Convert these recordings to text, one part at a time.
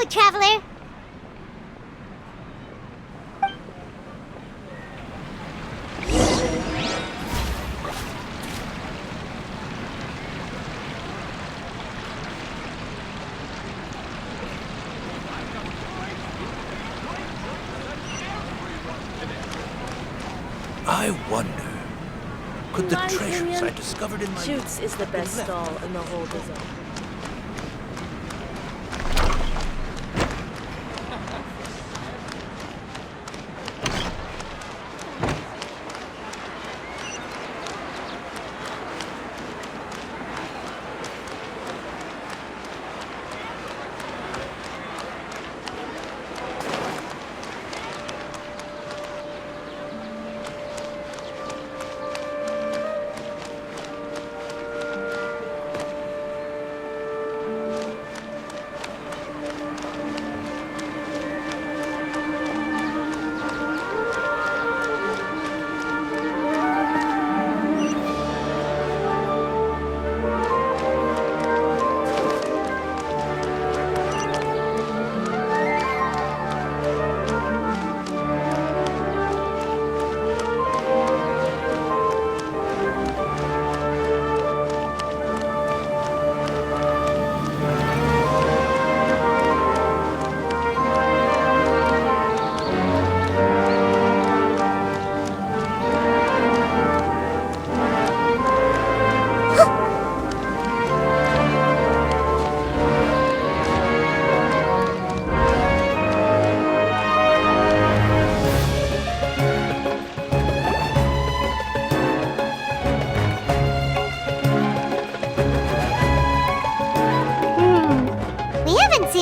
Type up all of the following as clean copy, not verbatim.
traveler. I wonder, could the treasures I discovered in my... Shoots is the best stall in the whole bazaar.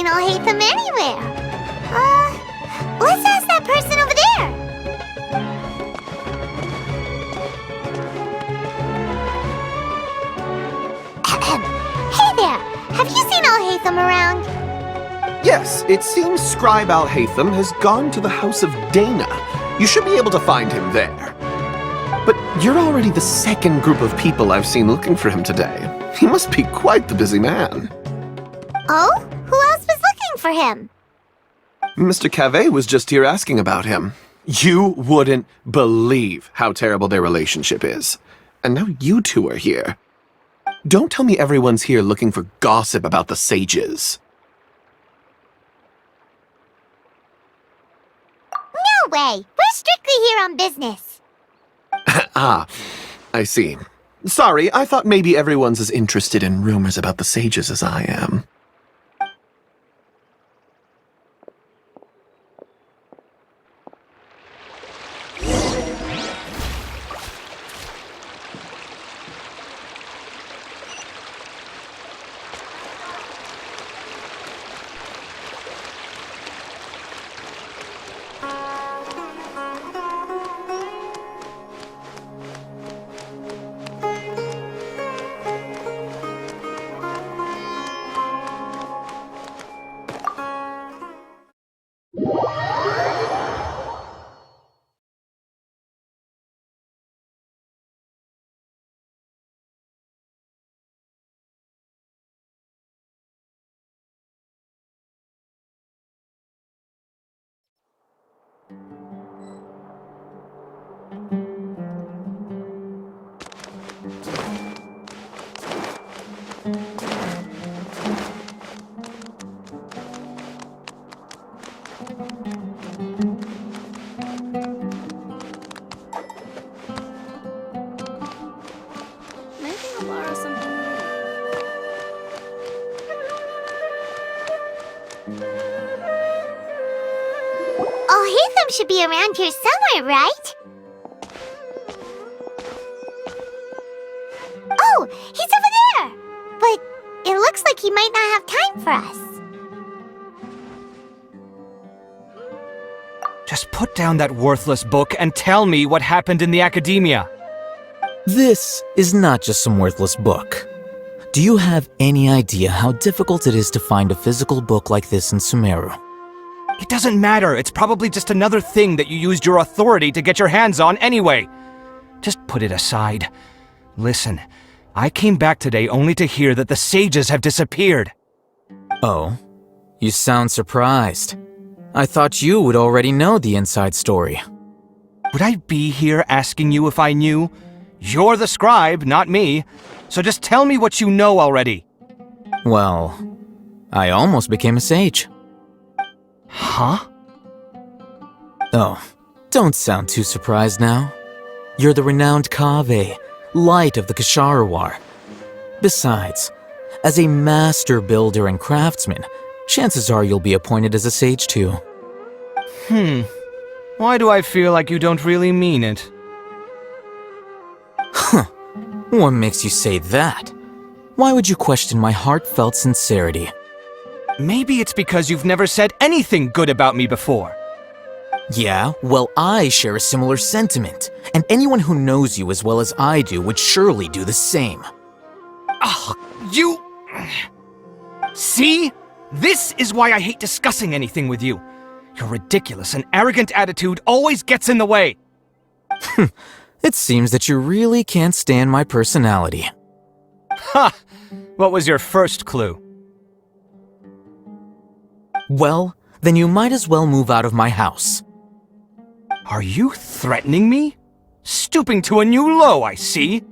Al-Hайтам anywhere. Let's ask that person over there. Hey there, have you seen Al-Hайтам around? Yes, it seems Scribe Al-Hайтам has gone to the house of Dana. You should be able to find him there. But you're already the second group of people I've seen looking for him today. He must be quite the busy man. Oh? Who else was looking for him? Mr. Cave was just here asking about him. You wouldn't believe how terrible their relationship is. And now you two are here. Don't tell me everyone's here looking for gossip about the sages. No way! We're strictly here on business. Ah, I see. Sorry, I thought maybe everyone's as interested in rumors about the sages as I am. Al-Hайтам should be around here somewhere, right? Oh, he's over there! But it looks like he might not have time for us. Just put down that worthless book and tell me what happened in the academia. This is not just some worthless book. Do you have any idea how difficult it is to find a physical book like this in Sumero? It doesn't matter. It's probably just another thing that you used your authority to get your hands on anyway. Just put it aside. Listen, I came back today only to hear that the sages have disappeared. Oh? You sound surprised. I thought you would already know the inside story. Would I be here asking you if I knew? You're the scribe, not me. So just tell me what you know already. Well, I almost became a sage. Huh? Oh, don't sound too surprised now. You're the renowned Kaveh, light of the Ksharawar. Besides, as a master builder and craftsman, chances are you'll be appointed as a sage too. Why do I feel like you don't really mean it? What makes you say that? Why would you question my heartfelt sincerity? Maybe it's because you've never said anything good about me before. Yeah, well, I share a similar sentiment, and anyone who knows you as well as I do would surely do the same. You... See? This is why I hate discussing anything with you. Your ridiculous and arrogant attitude always gets in the way. It seems that you really can't stand my personality. Ha! What was your first clue? Well, then you might as well move out of my house. Are you threatening me? Stooping to a new low, I see.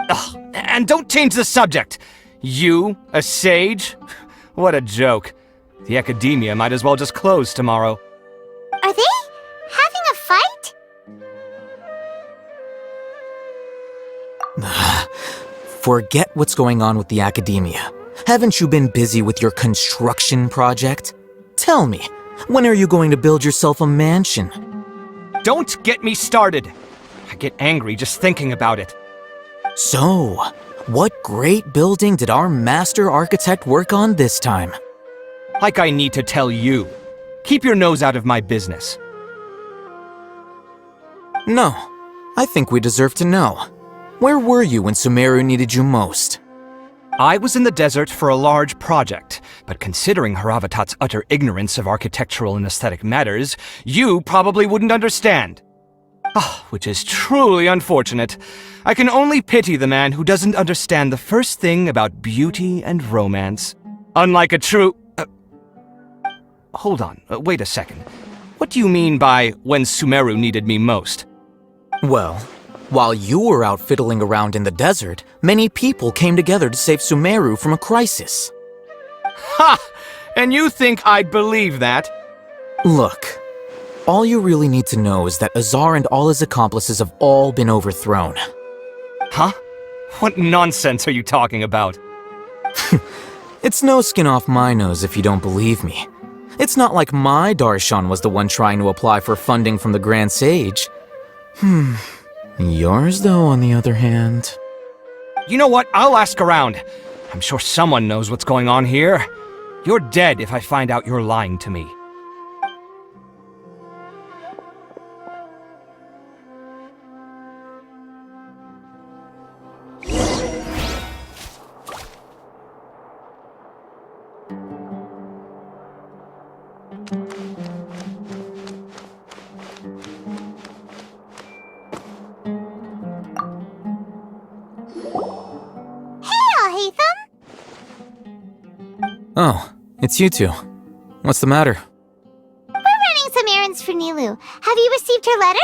Ugh, and don't change the subject. You, a sage? What a joke. The academia might as well just close tomorrow. Are they having a fight? Forget what's going on with the academia. Haven't you been busy with your construction project? Tell me, when are you going to build yourself a mansion? Don't get me started. I get angry just thinking about it. So, what great building did our master architect work on this time? Like I need to tell you. Keep your nose out of my business. No, I think we deserve to know. Where were you when Sumero needed you most? I was in the desert for a large project, but considering Haravatat's utter ignorance of architectural and aesthetic matters, you probably wouldn't understand. Which is truly unfortunate. I can only pity the man who doesn't understand the first thing about beauty and romance. Unlike a true... Hold on, wait a second. What do you mean by when Sumero needed me most? Well, while you were out fiddling around in the desert, many people came together to save Sumero from a crisis. Ha! And you think I'd believe that? Look, all you really need to know is that Azar and all his accomplices have all been overthrown. Huh? What nonsense are you talking about? It's no skin off my nose if you don't believe me. It's not like my Darshan was the one trying to apply for funding from the Grand Sage. Yours, though, on the other hand... You know what? I'll ask around. I'm sure someone knows what's going on here. You're dead if I find out you're lying to me. Oh, it's you two. What's the matter? We're running some errands for Nilou. Have you received her letter?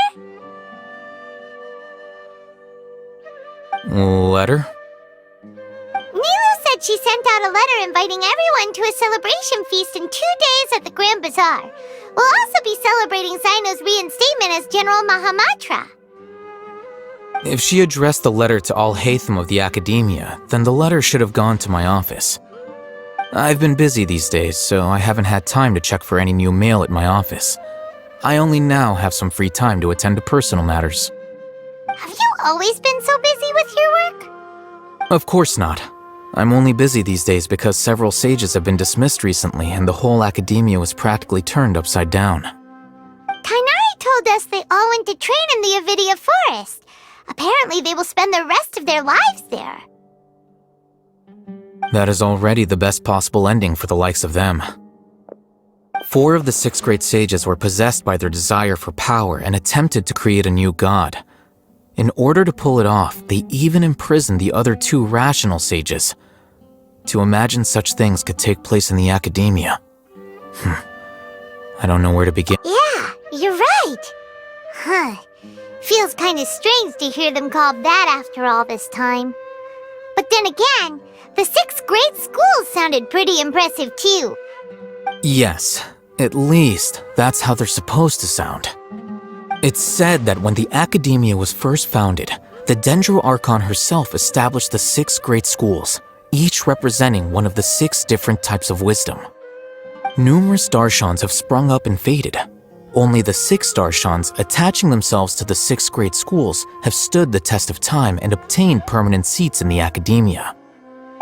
Letter? Nilou said she sent out a letter inviting everyone to a celebration feast in 2 days at the Grand Bazaar. We'll also be celebrating Zaino's reinstatement as General Mahamatra. If she addressed the letter to Al-Hайтама of the Academia, then the letter should have gone to my office. I've been busy these days, so I haven't had time to check for any new mail at my office. I only now have some free time to attend to personal matters. Have you always been so busy with your work? Of course not. I'm only busy these days because several sages have been dismissed recently and the whole academia was practically turned upside down. Kainari told us they all went to train in the Avidia forest. Apparently they will spend the rest of their lives there. That is already the best possible ending for the likes of them. 4 of the 6 great sages were possessed by their desire for power and attempted to create a new god. In order to pull it off, they even imprisoned the other 2 rational sages. To imagine such things could take place in the academia I don't know where to begin. Yeah, you're right. Huh. Feels kind of strange to hear them called that after all this time. But then again, the 6th grade school sounded pretty impressive too. Yes, at least that's how they're supposed to sound. It's said that when the Academia was first founded, the Dendro Archon herself established the 6 great schools, each representing one of the 6 different types of wisdom. Numerous Darshans have sprung up and faded. Only the 6 Darshans attaching themselves to the 6 great schools have stood the test of time and obtained permanent seats in the Academia.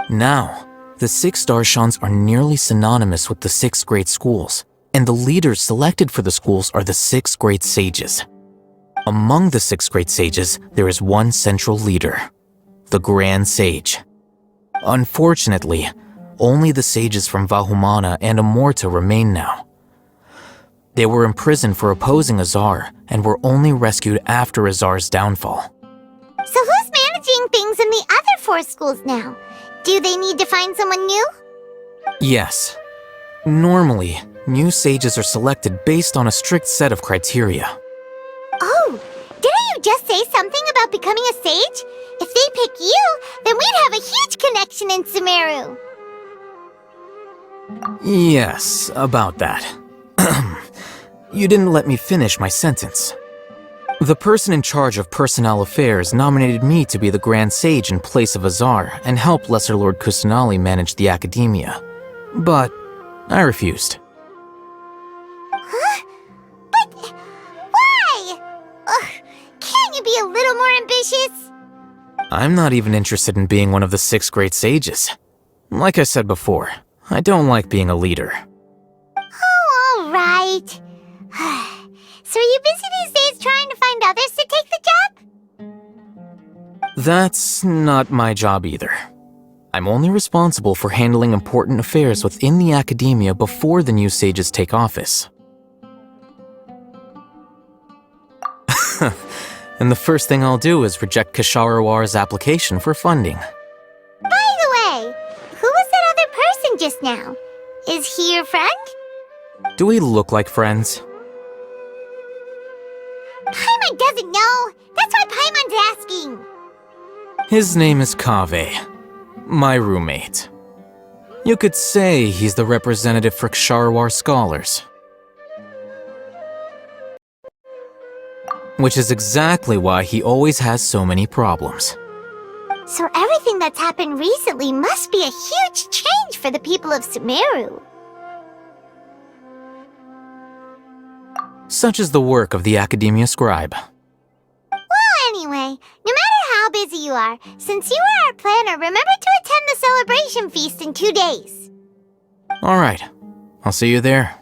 Now, the 6 Darshans are nearly synonymous with the 6 great schools, and the leaders selected for the schools are the 6 great sages. Among the 6 great sages, there is one central leader, the Grand Sage. Unfortunately, only the sages from Vahumana and Amorta remain now. They were imprisoned for opposing Azar and were only rescued after Azar's downfall. So who's managing things in the other 4 schools now? Do they need to find someone new? Yes. Normally, new sages are selected based on a strict set of criteria. Oh, didn't you just say something about becoming a sage? If they pick you, then we'd have a huge connection in Sumero. Yes, about that. You didn't let me finish my sentence. The person in charge of personnel affairs nominated me to be the Grand Sage in place of Azar and help Lesser Lord Kusanali manage the Academia. But I refused. Huh? But why? Ugh, can't you be a little more ambitious? I'm not even interested in being one of the 6 great sages. Like I said before, I don't like being a leader. Oh, all right. So are you busy these days trying to find others to take the job? That's not my job either. I'm only responsible for handling important affairs within the Academia before the new sages take office. And the first thing I'll do is reject Kasharawar's application for funding. By the way, who was that other person just now? Is he your friend? Do we look like friends? Paimon doesn't know. That's why Paimon's asking. His name is Kaveh, my roommate. You could say he's the representative for Ksharawar scholars. Which is exactly why he always has so many problems. So everything that's happened recently must be a huge change for the people of Sumero. Such is the work of the Academia Scribe. Well, anyway, no matter how busy you are, since you are our planner, remember to attend the celebration feast in 2 days. All right, I'll see you there.